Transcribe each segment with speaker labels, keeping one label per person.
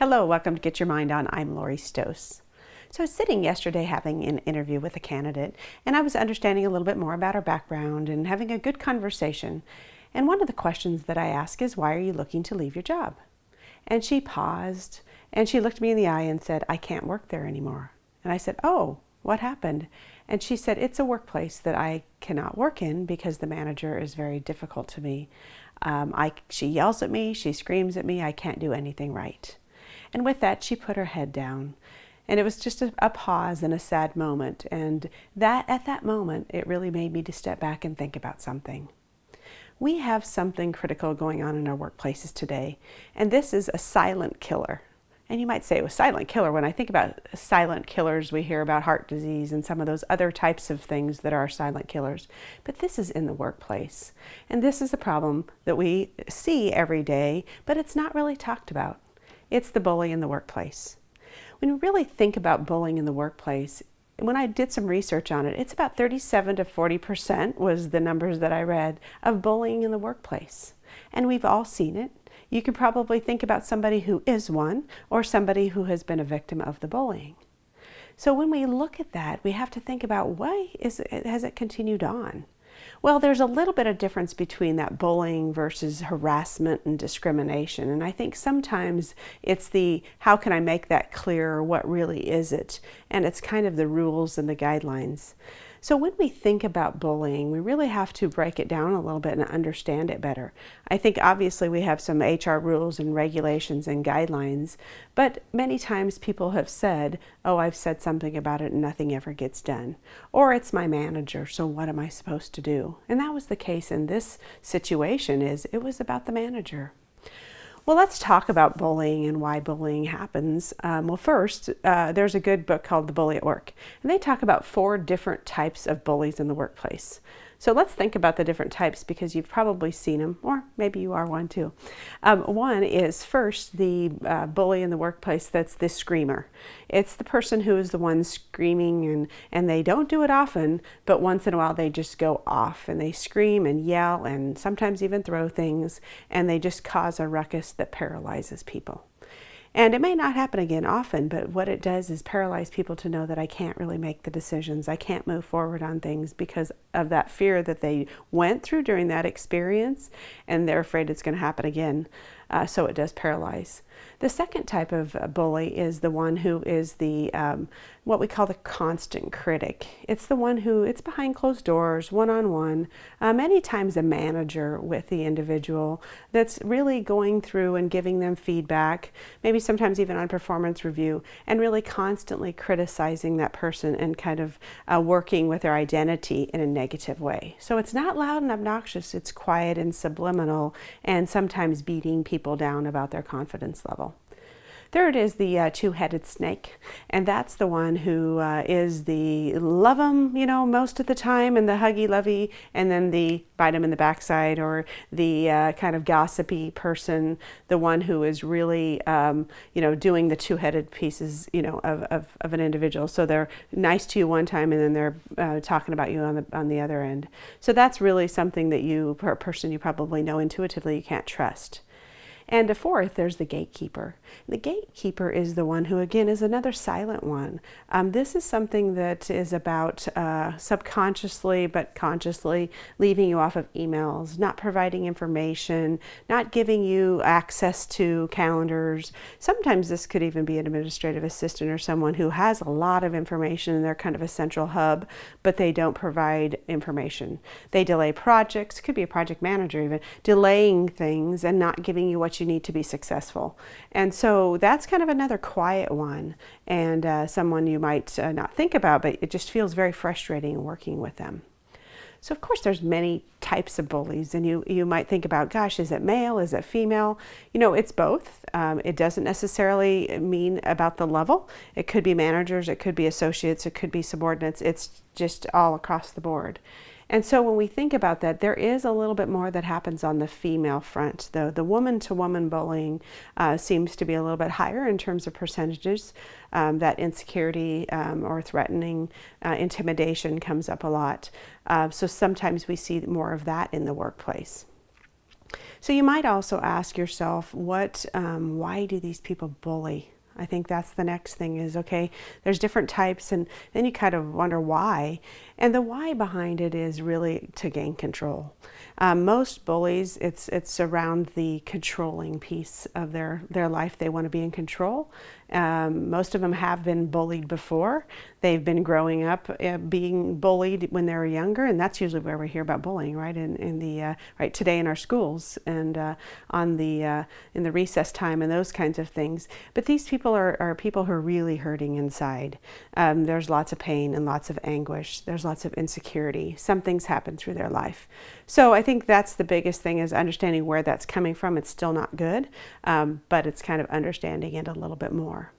Speaker 1: Hello, welcome to Get Your Mind On. I'm Lori Stohs. So I was sitting yesterday having an interview with a candidate, and I was understanding a little bit more about her background and having a good conversation. And one of the questions that I ask is, why are you looking to leave your job? And she paused, and she looked me in the eye and said, I can't work there anymore. And I said, oh, what happened? And she said, it's a workplace that I cannot work in because the manager is very difficult to me. She yells at me, she screams at me, I can't do anything right. And with that, she put her head down. And it was just a pause and a sad moment. And at that moment, it really made me to step back and think about something. We have something critical going on in our workplaces today, and this is a silent killer. And you might say, well, silent killer. When I think about silent killers, we hear about heart disease and some of those other types of things that are silent killers. But this is in the workplace. And this is a problem that we see every day, but it's not really talked about. It's the bully in the workplace. When you really think about bullying in the workplace, when I did some research on it, it's about 37 to 40% was the numbers that I read of bullying in the workplace. And we've all seen it. You can probably think about somebody who is one or somebody who has been a victim of the bullying. So when we look at that, we have to think about why has it continued on? Well, there's a little bit of difference between that bullying versus harassment and discrimination. And I think sometimes it's how can I make that clear? What really is it? And it's kind of the rules and the guidelines. So when we think about bullying, we really have to break it down a little bit and understand it better. I think obviously we have some HR rules and regulations and guidelines, but many times people have said, oh, I've said something about it and nothing ever gets done. Or it's my manager, so what am I supposed to do? And that was the case in this situation. It was about the manager. Well, let's talk about bullying and why bullying happens. Well, first, there's a good book called The Bully at Work, and they talk about 4 different types of bullies in the workplace. So let's think about the different types because you've probably seen them, or maybe you are one too. One is first the bully in the workplace that's the screamer. It's the person who is the one screaming, and they don't do it often, but once in a while they just go off and they scream and yell and sometimes even throw things, and they just cause a ruckus that paralyzes people. And it may not happen again often, but what it does is paralyze people to know that I can't really make the decisions. I can't move forward on things because of that fear that they went through during that experience, and they're afraid it's going to happen again. So it does paralyze. The second type of bully is the one who is the what we call the constant critic. It's the one who, it's behind closed doors, one-on-one, many times a manager with the individual that's really going through and giving them feedback, maybe sometimes even on performance review, and really constantly criticizing that person and kind of working with their identity in a negative way. So it's not loud and obnoxious, it's quiet and subliminal, and sometimes beating people down about their confidence level. Third is the two-headed snake, and that's the one who is the love 'em, most of the time, and the huggy-lovey, and then the bite 'em in the backside, or the kind of gossipy person, the one who is really, doing the two-headed pieces, of an individual. So they're nice to you one time, and then they're talking about you on the other end. So that's really something that a person you probably know intuitively you can't trust. And a fourth, there's the gatekeeper. The gatekeeper is the one who, again, is another silent one. This is something that is about subconsciously but consciously leaving you off of emails, not providing information, not giving you access to calendars. Sometimes this could even be an administrative assistant or someone who has a lot of information and they're kind of a central hub, but they don't provide information. They delay projects, could be a project manager even, delaying things and not giving you what you need to be successful. And so that's kind of another quiet one, and someone you might not think about, but it just feels very frustrating working with them. So of course there's many types of bullies, and you might think about, gosh, is it male, is it female? It's both. It doesn't necessarily mean about the level. It could be managers, it could be associates, it could be subordinates. It's just all across the board. And so when we think about that, there is a little bit more that happens on the female front. The woman-to-woman bullying seems to be a little bit higher in terms of percentages. That insecurity or threatening intimidation comes up a lot. So sometimes we see more of that in the workplace. So you might also ask yourself, why do these people bully? I think that's the next thing is, okay, there's different types, and then you kind of wonder why. And the why behind it is really to gain control. Most bullies, it's around the controlling piece of their life. They want to be in control. Most of them have been bullied before. They've been growing up being bullied when they were younger, and that's usually where we hear about bullying, right? Right today in our schools and in the recess time and those kinds of things. But these people are people who are really hurting inside. There's lots of pain and lots of anguish. There's lots of insecurity. Some things happen through their life. So I think that's the biggest thing, is understanding where that's coming from. It's still not good, but it's kind of understanding it a little bit more.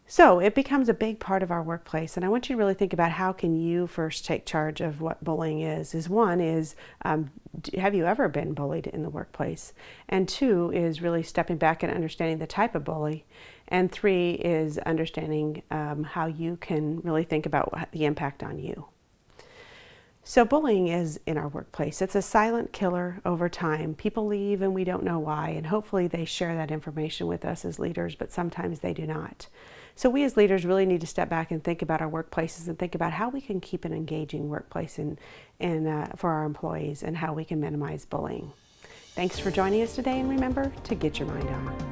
Speaker 1: So it becomes a big part of our workplace, and I want you to really think about how can you first take charge of what bullying is. One is, have you ever been bullied in the workplace? And 2 is really stepping back and understanding the type of bully. And 3 is understanding how you can really think about the impact on you. So bullying is in our workplace. It's a silent killer over time. People leave and we don't know why, and hopefully they share that information with us as leaders, but sometimes they do not. So we as leaders really need to step back and think about our workplaces and think about how we can keep an engaging workplace for our employees, and how we can minimize bullying. Thanks for joining us today, and remember to get your mind on.